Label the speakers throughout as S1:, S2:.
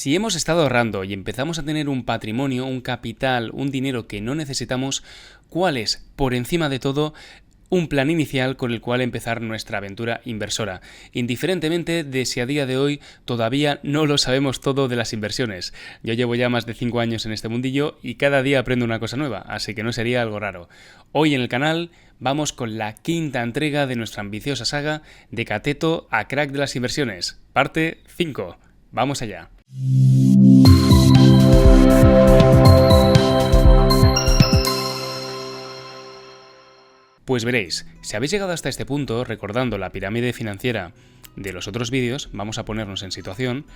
S1: Si hemos estado ahorrando y empezamos a tener un patrimonio, un capital, un dinero que no necesitamos, ¿cuál es, por encima de todo, un plan inicial con el cual empezar nuestra aventura inversora, indiferentemente de si a día de hoy todavía no lo sabemos todo de las inversiones? Yo llevo ya más de 5 años en este mundillo y cada día aprendo una cosa nueva, así que no sería algo raro. Hoy en el canal vamos con la quinta entrega de nuestra ambiciosa saga de Cateto a Crack de las Inversiones, parte 5. ¡Vamos allá! Pues veréis, si habéis llegado hasta este punto, recordando la pirámide financiera de los otros vídeos, vamos a ponernos en situación.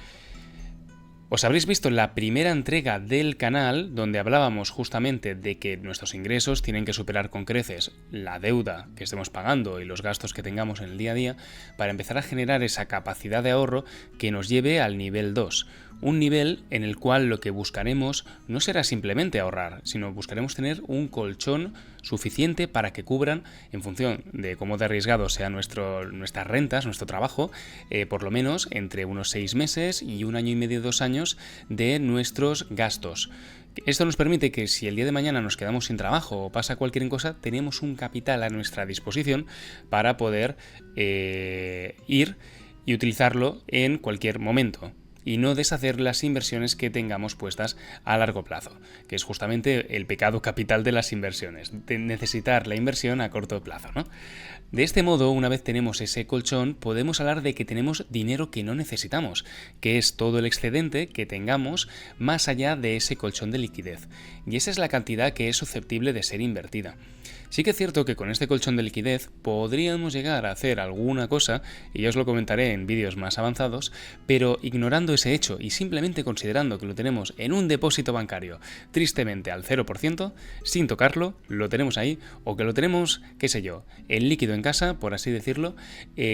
S1: Os habréis visto en la primera entrega del canal, donde hablábamos justamente de que nuestros ingresos tienen que superar con creces la deuda que estemos pagando y los gastos que tengamos en el día a día para empezar a generar esa capacidad de ahorro que nos lleve al nivel 2. Un nivel en el cual lo que buscaremos no será simplemente ahorrar, sino buscaremos tener un colchón suficiente para que cubran, en función de cómo de arriesgado sea nuestras rentas, nuestro trabajo, por lo menos entre unos 6 meses y 1 año y medio, 2 años de nuestros gastos. Esto nos permite que si el día de mañana nos quedamos sin trabajo o pasa cualquier cosa, tenemos un capital a nuestra disposición para poder ir y utilizarlo en cualquier momento y no deshacer las inversiones que tengamos puestas a largo plazo, que es justamente el pecado capital de las inversiones, de necesitar la inversión a corto plazo, ¿no? De este modo, una vez tenemos ese colchón, podemos hablar de que tenemos dinero que no necesitamos, que es todo el excedente que tengamos más allá de ese colchón de liquidez, y esa es la cantidad que es susceptible de ser invertida. Sí que es cierto que con este colchón de liquidez podríamos llegar a hacer alguna cosa, y yo os lo comentaré en vídeos más avanzados, pero ignorando ese hecho y simplemente considerando que lo tenemos en un depósito bancario, tristemente al 0%, sin tocarlo, lo tenemos ahí, o que lo tenemos, qué sé yo, en líquido en casa, por así decirlo,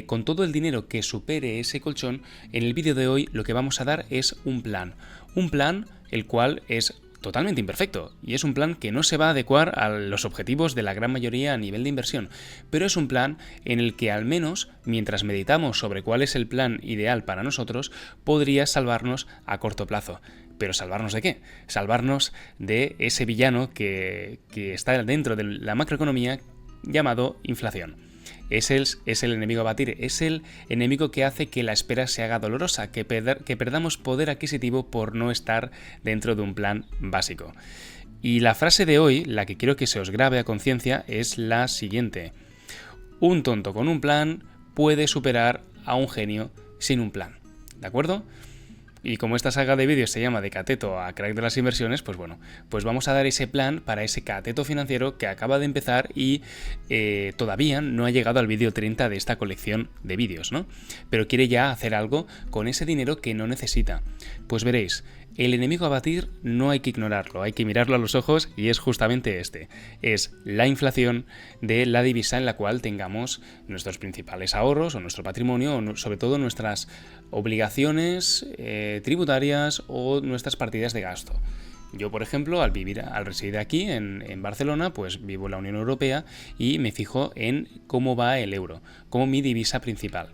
S1: con todo el dinero que supere ese colchón, en el vídeo de hoy lo que vamos a dar es un plan el cual es totalmente imperfecto, y es un plan que no se va a adecuar a los objetivos de la gran mayoría a nivel de inversión, pero es un plan en el que al menos, mientras meditamos sobre cuál es el plan ideal para nosotros, podría salvarnos a corto plazo. ¿Pero salvarnos de qué? Salvarnos de ese villano que está dentro de la macroeconomía llamado inflación. Es el enemigo a batir, es el enemigo que hace que la espera se haga dolorosa, que perdamos poder adquisitivo por no estar dentro de un plan básico. Y la frase de hoy, la que quiero que se os grabe a conciencia, es la siguiente: un tonto con un plan puede superar a un genio sin un plan. ¿De acuerdo? Y como esta saga de vídeos se llama de Cateto a Crack de las Inversiones, pues bueno, pues vamos a dar ese plan para ese cateto financiero que acaba de empezar y todavía no ha llegado al vídeo 30 de esta colección de vídeos, ¿no? Pero quiere ya hacer algo con ese dinero que no necesita. Pues veréis, el enemigo a batir no hay que ignorarlo, hay que mirarlo a los ojos, y es justamente este. Es la inflación de la divisa en la cual tengamos nuestros principales ahorros o nuestro patrimonio, o sobre todo nuestras obligaciones tributarias o nuestras partidas de gasto. Yo, por ejemplo, al residir aquí en Barcelona, pues vivo en la Unión Europea y me fijo en cómo va el euro, como mi divisa principal.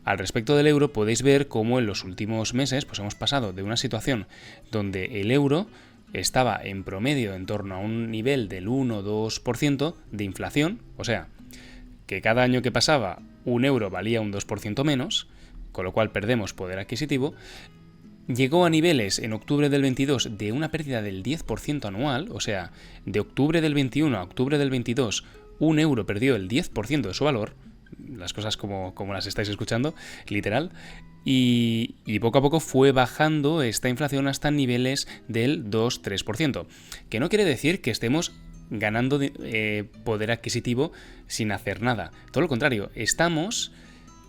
S1: Al respecto del euro, podéis ver cómo en los últimos meses pues hemos pasado de una situación donde el euro estaba en promedio en torno a un nivel del 1-2% de inflación, o sea, que cada año que pasaba un euro valía un 2% menos, con lo cual perdemos poder adquisitivo. Llegó a niveles en octubre del 22 de una pérdida del 10% anual, o sea, de octubre del 21 a octubre del 22, un euro perdió el 10% de su valor, las cosas como las estáis escuchando, literal, y poco a poco fue bajando esta inflación hasta niveles del 2-3%, que no quiere decir que estemos ganando poder adquisitivo sin hacer nada, todo lo contrario, estamos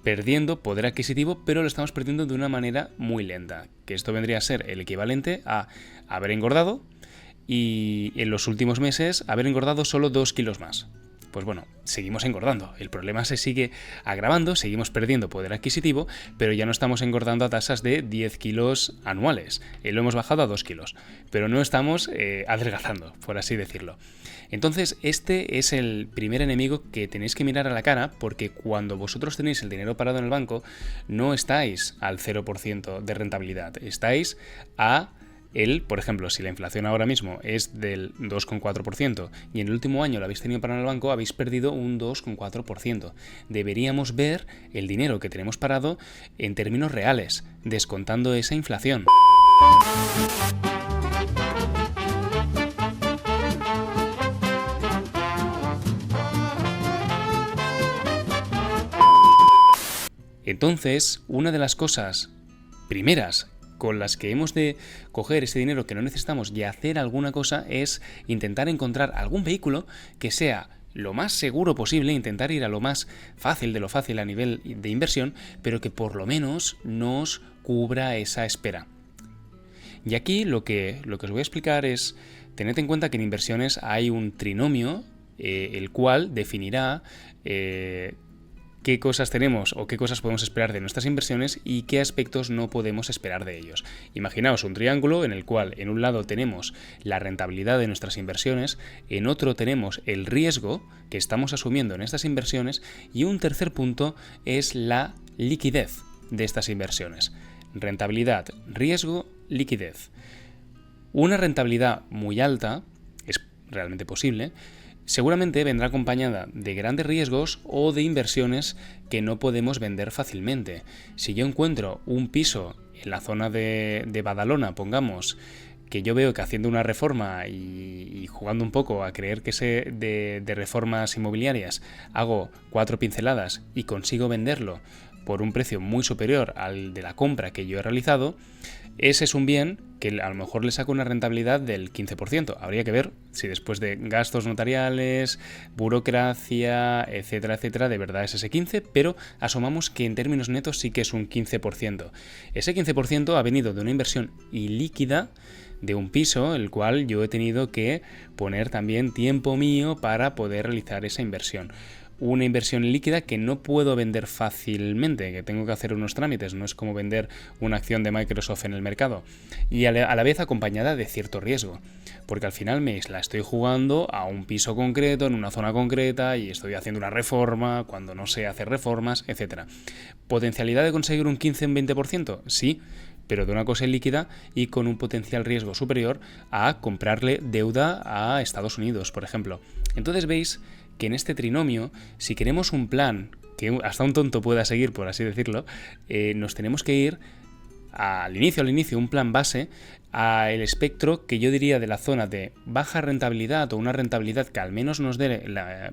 S1: perdiendo poder adquisitivo, pero lo estamos perdiendo de una manera muy lenta, que esto vendría a ser el equivalente a haber engordado y en los últimos meses haber engordado solo 2 kilos más. pues bueno, seguimos engordando. El problema se sigue agravando, seguimos perdiendo poder adquisitivo, pero ya no estamos engordando a tasas de 10 kilos anuales. Lo hemos bajado a 2 kilos, pero no estamos adelgazando, por así decirlo. Entonces, este es el primer enemigo que tenéis que mirar a la cara, porque cuando vosotros tenéis el dinero parado en el banco, no estáis al 0% de rentabilidad, estáis por ejemplo, si la inflación ahora mismo es del 2,4% y en el último año lo habéis tenido parado en el banco, habéis perdido un 2,4%. Deberíamos ver el dinero que tenemos parado en términos reales, descontando esa inflación. Entonces, una de las cosas primeras con las que hemos de coger ese dinero que no necesitamos y hacer alguna cosa es intentar encontrar algún vehículo que sea lo más seguro posible, intentar ir a lo más fácil de lo fácil a nivel de inversión, pero que por lo menos nos cubra esa espera. Y aquí lo que os voy a explicar es, tened en cuenta que en inversiones hay un trinomio, el cual definirá qué cosas tenemos o qué cosas podemos esperar de nuestras inversiones y qué aspectos no podemos esperar de ellos. Imaginaos un triángulo en el cual en un lado tenemos la rentabilidad de nuestras inversiones, en otro tenemos el riesgo que estamos asumiendo en estas inversiones y un tercer punto es la liquidez de estas inversiones. Rentabilidad, riesgo, liquidez. Una rentabilidad muy alta, es realmente posible, seguramente vendrá acompañada de grandes riesgos o de inversiones que no podemos vender fácilmente. Si yo encuentro un piso en la zona de Badalona, pongamos, que yo veo que haciendo una reforma y jugando un poco a creer que sé de reformas inmobiliarias, hago 4 pinceladas y consigo venderlo por un precio muy superior al de la compra que yo he realizado, ese es un bien que a lo mejor le saco una rentabilidad del 15%. Habría que ver si después de gastos notariales, burocracia, etcétera, etcétera, de verdad es ese 15%, pero asumamos que en términos netos sí que es un 15%. Ese 15% ha venido de una inversión ilíquida de un piso, el cual yo he tenido que poner también tiempo mío para poder realizar esa inversión. Una inversión líquida que no puedo vender fácilmente, que tengo que hacer unos trámites, no es como vender una acción de Microsoft en el mercado, y a la vez acompañada de cierto riesgo, porque al final me la estoy jugando a un piso concreto, en una zona concreta, y estoy haciendo una reforma cuando no sé hacer reformas, etc. ¿Potencialidad de conseguir un 15 o un 20%? Sí, pero de una cosa líquida y con un potencial riesgo superior a comprarle deuda a Estados Unidos, por ejemplo. Entonces veis que en este trinomio, si queremos un plan que hasta un tonto pueda seguir, por así decirlo, nos tenemos que ir al inicio, un plan base, al espectro que yo diría de la zona de baja rentabilidad o una rentabilidad que al menos nos dé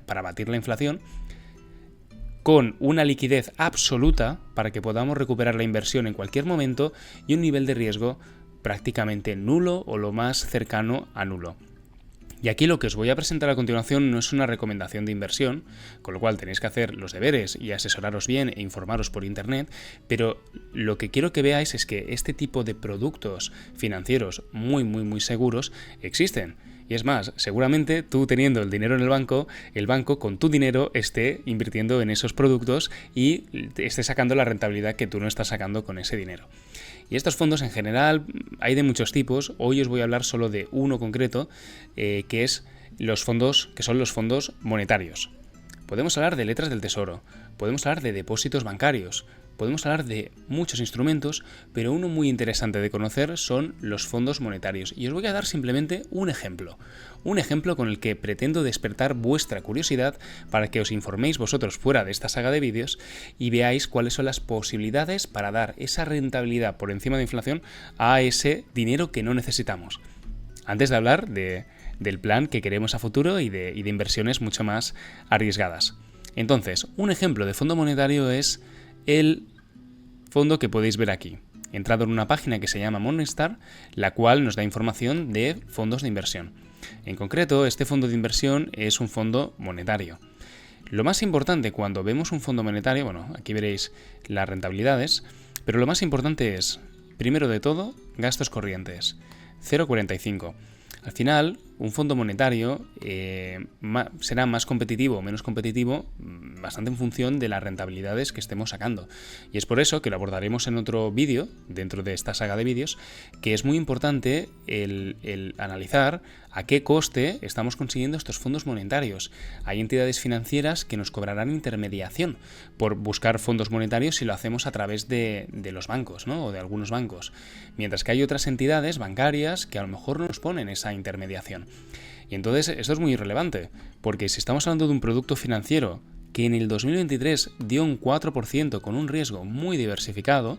S1: para batir la inflación, con una liquidez absoluta para que podamos recuperar la inversión en cualquier momento y un nivel de riesgo prácticamente nulo o lo más cercano a nulo. Y aquí lo que os voy a presentar a continuación no es una recomendación de inversión, con lo cual tenéis que hacer los deberes y asesoraros bien e informaros por internet, pero lo que quiero que veáis es que este tipo de productos financieros muy seguros existen. Y es más, seguramente tú teniendo el dinero en el banco con tu dinero esté invirtiendo en esos productos y esté sacando la rentabilidad que tú no estás sacando con ese dinero. Y estos fondos en general hay de muchos tipos. Hoy os voy a hablar solo de uno concreto, que son los fondos monetarios. Podemos hablar de letras del tesoro, podemos hablar de depósitos bancarios, podemos hablar de muchos instrumentos, pero uno muy interesante de conocer son los fondos monetarios. Y os voy a dar simplemente un ejemplo con el que pretendo despertar vuestra curiosidad para que os informéis vosotros fuera de esta saga de vídeos y veáis cuáles son las posibilidades para dar esa rentabilidad por encima de inflación a ese dinero que no necesitamos. Antes de hablar del plan que queremos a futuro y de inversiones mucho más arriesgadas. Entonces, un ejemplo de fondo monetario es el fondo que podéis ver aquí. He entrado en una página que se llama Morningstar, la cual nos da información de fondos de inversión. En concreto, este fondo de inversión es un fondo monetario. Lo más importante cuando vemos un fondo monetario, aquí veréis las rentabilidades, pero lo más importante es, primero de todo, gastos corrientes, 0,45. Al final, un fondo monetario será más competitivo o menos competitivo bastante en función de las rentabilidades que estemos sacando. Y es por eso que lo abordaremos en otro vídeo, dentro de esta saga de vídeos, que es muy importante el analizar a qué coste estamos consiguiendo estos fondos monetarios. Hay entidades financieras que nos cobrarán intermediación por buscar fondos monetarios si lo hacemos a través de los bancos, ¿no? O de algunos bancos. Mientras que hay otras entidades bancarias que a lo mejor no nos ponen esa intermediación. Y entonces esto es muy irrelevante, porque si estamos hablando de un producto financiero que en el 2023 dio un 4% con un riesgo muy diversificado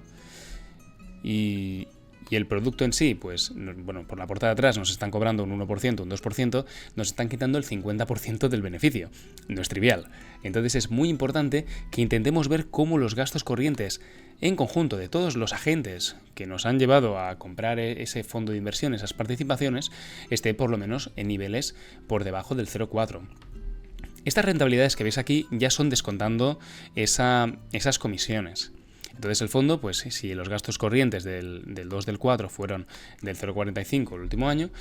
S1: y el producto en sí, pues, bueno, por la puerta de atrás nos están cobrando un 1%, un 2%, nos están quitando el 50% del beneficio. No es trivial. Entonces es muy importante que intentemos ver cómo los gastos corrientes en conjunto de todos los agentes que nos han llevado a comprar ese fondo de inversión, esas participaciones, esté por lo menos en niveles por debajo del 0,4. Estas rentabilidades que veis aquí ya son descontando esas comisiones. Entonces el fondo, pues si los gastos corrientes del 2 del 4 fueron del 0,45 el último año,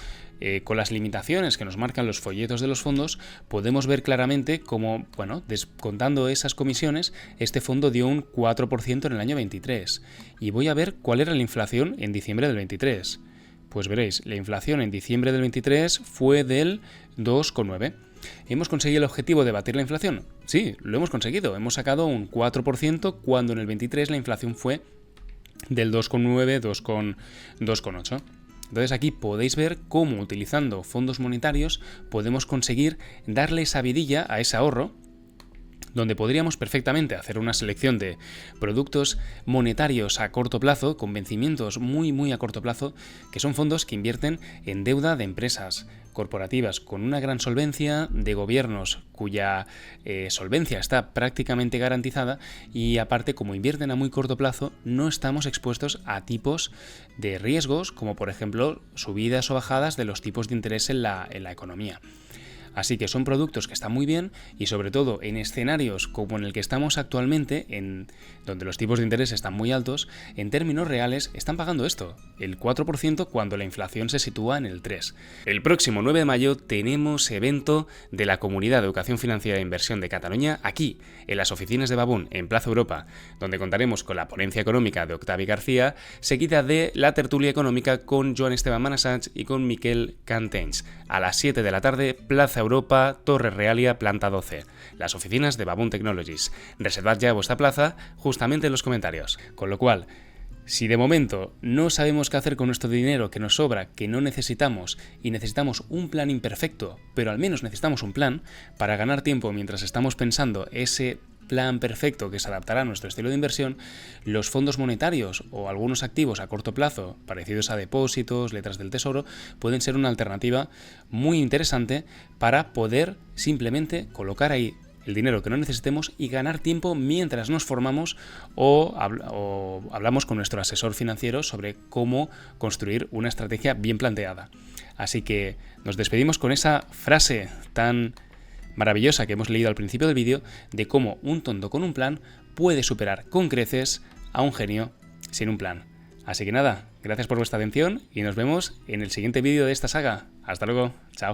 S1: con las limitaciones que nos marcan los folletos de los fondos, podemos ver claramente cómo, bueno, descontando esas comisiones, este fondo dio un 4% en el año 23. Y voy a ver cuál era la inflación en diciembre del 23. Pues veréis, la inflación en diciembre del 23 fue del 2,9%. ¿Hemos conseguido el objetivo de batir la inflación? Sí, lo hemos conseguido. Hemos sacado un 4% cuando en el 23 la inflación fue del 2,9, 2,8. Entonces aquí podéis ver cómo utilizando fondos monetarios podemos conseguir darle esa vidilla a ese ahorro, donde podríamos perfectamente hacer una selección de productos monetarios a corto plazo, con vencimientos muy a corto plazo, que son fondos que invierten en deuda de empresas corporativas con una gran solvencia, de gobiernos cuya solvencia está prácticamente garantizada, y aparte, como invierten a muy corto plazo, no estamos expuestos a tipos de riesgos, como por ejemplo subidas o bajadas de los tipos de interés en la economía. Así que son productos que están muy bien y sobre todo en escenarios como en el que estamos actualmente, donde los tipos de interés están muy altos, en términos reales están pagando esto, el 4% cuando la inflación se sitúa en el 3%. El próximo 9 de mayo tenemos evento de la Comunidad de Educación Financiera e Inversión de Cataluña aquí, en las oficinas de Babun, en Plaza Europa, donde contaremos con la ponencia económica de Octavi García, seguida de la tertulia económica con Joan Esteban Manassach y con Miquel Cantens, a las 7 de la tarde, Plaza Europa, Torre Realia, planta 12, las oficinas de Babun Technologies. Reservad ya vuestra plaza justamente en los comentarios. Con lo cual, si de momento no sabemos qué hacer con nuestro dinero que nos sobra, que no necesitamos, y necesitamos un plan imperfecto, pero al menos necesitamos un plan para ganar tiempo mientras estamos pensando ese plan perfecto que se adaptará a nuestro estilo de inversión, los fondos monetarios o algunos activos a corto plazo, parecidos a depósitos, letras del tesoro, pueden ser una alternativa muy interesante para poder simplemente colocar ahí el dinero que no necesitemos y ganar tiempo mientras nos formamos o hablamos con nuestro asesor financiero sobre cómo construir una estrategia bien planteada. Así que nos despedimos con esa frase tan maravillosa que hemos leído al principio del vídeo, de cómo un tonto con un plan puede superar con creces a un genio sin un plan. Así que nada, gracias por vuestra atención y nos vemos en el siguiente vídeo de esta saga. Hasta luego, chao.